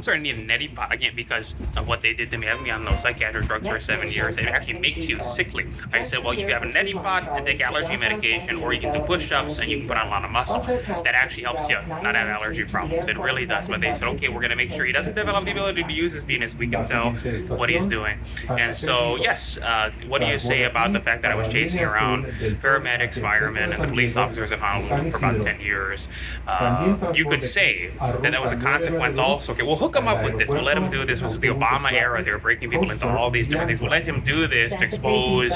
starting to need a neti pot again because of what they did to me. Having me on those psychiatric drugs for 7 years, it actually makes you sickly. I said, well, if you have a neti pot, and take allergy medication, or you can do push-ups and you can put on a lot of muscle. That actually helps you not have allergy problems. It really does. But they said, okay, we're going to make sure he doesn't develop the ability to use his penis. We can tell what he's doing. And so, yes, what do you say about the fact that I was chasing around paramedics, firemen, and the police officers in Honolulu for about 10 years? You could say that was a consequence also. Okay, we'll hook him up with this. We'll let him do this. This was the Obama era. They were breaking people into all these different things. We'll let him do this to expose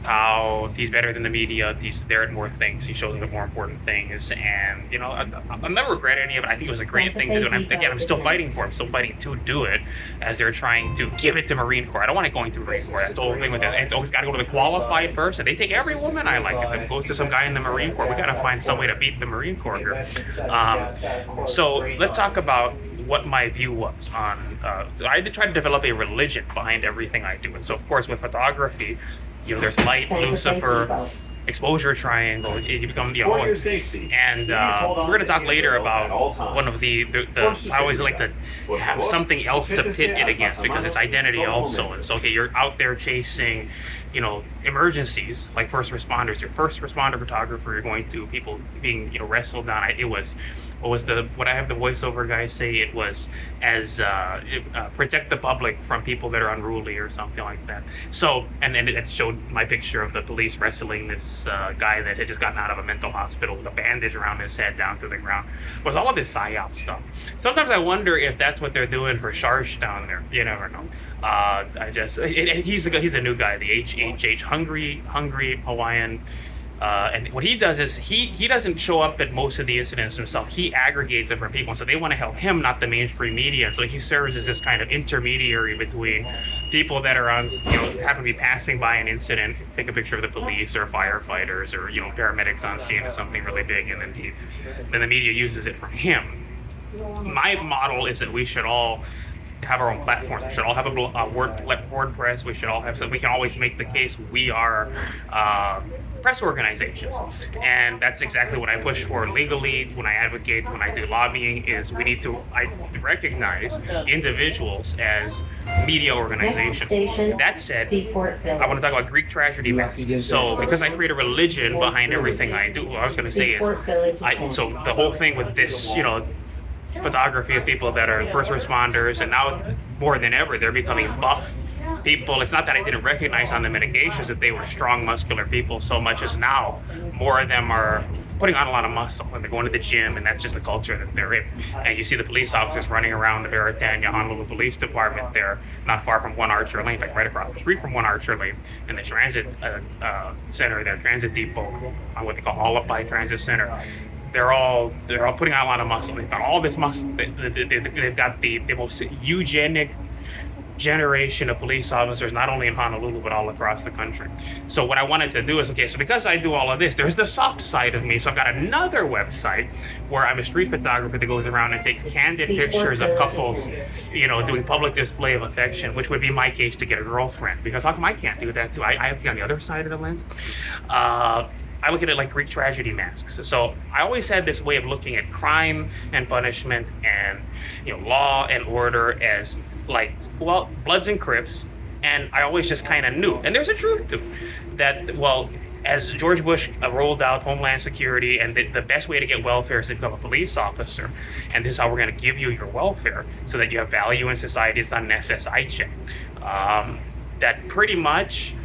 how he's better than the media. He's there at more things. He shows them the more important things. And, you know, I'll never regret any of it. I think it was a great thing to do. And I'm still fighting for it. I'm still fighting to do it as they're trying to give it to Marine Corps. I don't want it going to Marine Corps. That's the whole thing with it. It's always got to go to the qualified person. They take every woman I like. If it goes to some guy in the Marine Corps, we got to find some way to beat the Marine Corps here. So let's talk about what my view was on, I did try to develop a religion behind everything I do. And so, of course, with photography, you know, there's light, Lucifer, exposure triangle, you become, you know, and we're going to talk later about one of the I always like to have something else to pit it against because it's identity also. And so, okay, you're out there chasing, you know, emergencies like first responders, your first responder photographer, you're going to people being, you know, wrestled down. It was, what I have the voiceover guys say, it was as protect the public from people that are unruly or something like that. So, and then it showed my picture of the police wrestling this guy that had just gotten out of a mental hospital with a bandage around his head down to the ground. It was all of this psyop stuff. Sometimes I wonder if that's what they're doing for Sharsh down there. You never know. He's a new guy, the HHH, hungry Hawaiian. And what he does is he doesn't show up at most of the incidents himself. He aggregates different people, so they want to help him, not the mainstream media. So he serves as this kind of intermediary between people that are on, you know, happen to be passing by an incident, take a picture of the police or firefighters or, you know, paramedics on scene or something really big, and then the media uses it for him. My model is that we should all have our own platforms. We should all have a WordPress. We should all have, so we can always make the case we are press organizations, and that's exactly what I push for legally. When I advocate, when I do lobbying, is I recognize individuals as media organizations. That said, I want to talk about Greek tragedy masks. So because I create a religion behind everything I do, what I was going to say is, so the whole thing with this, you know, photography of people that are first responders, and now more than ever they're becoming buff people. It's not that I didn't recognize on the medications that they were strong muscular people so much as now more of them are putting on a lot of muscle and they're going to the gym, and that's just the culture that they're in. And you see the police officers running around the Baratania Honolulu Police Department. They're not far from One Archer Lane, like right across the street from One Archer Lane, and the transit center there, transit depot, what they call Alapai Transit Center. They're all putting on a lot of muscle. They've got all this muscle. They've got the most eugenic generation of police officers, not only in Honolulu, but all across the country. So what I wanted to do is, okay, so because I do all of this, there's the soft side of me. So I've got another website where I'm a street photographer that goes around and takes candid pictures of couples, you know, doing public display of affection, which would be my case to get a girlfriend. Because how come I can't do that too? I have to be on the other side of the lens. I look at it like Greek tragedy masks. So I always had this way of looking at crime and punishment and, you know, law and order as like, well, Bloods and Crips. And I always just kind of knew. And there's a truth to it, that, well, as George Bush rolled out Homeland Security, and the best way to get welfare is to become a police officer. And this is how we're going to give you your welfare so that you have value in society. It's not an SSI check. That pretty much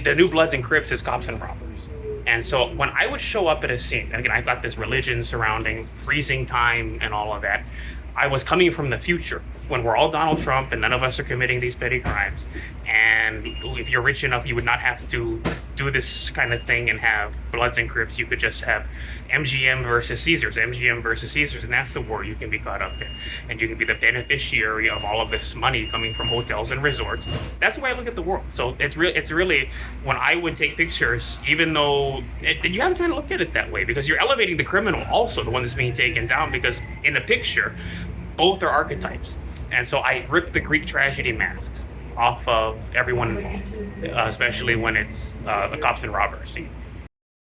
the new Bloods and Crips is cops and robbers. And so when I would show up at a scene, and again, I've got this religion surrounding freezing time and all of that, I was coming from the future when we're all Donald Trump and none of us are committing these petty crimes. And if you're rich enough, you would not have to do this kind of thing and have Bloods and Crips. You could just have MGM versus Caesars, and that's the war you can be caught up in. And you can be the beneficiary of all of this money coming from hotels and resorts. That's the way I look at the world. So it's really, when I would take pictures, even though, and you haven't kind of looked at it that way, because you're elevating the criminal also, the one that's being taken down, because in the picture, both are archetypes. And so I ripped the Greek tragedy masks off of everyone involved, especially when it's the cops and robbers scene.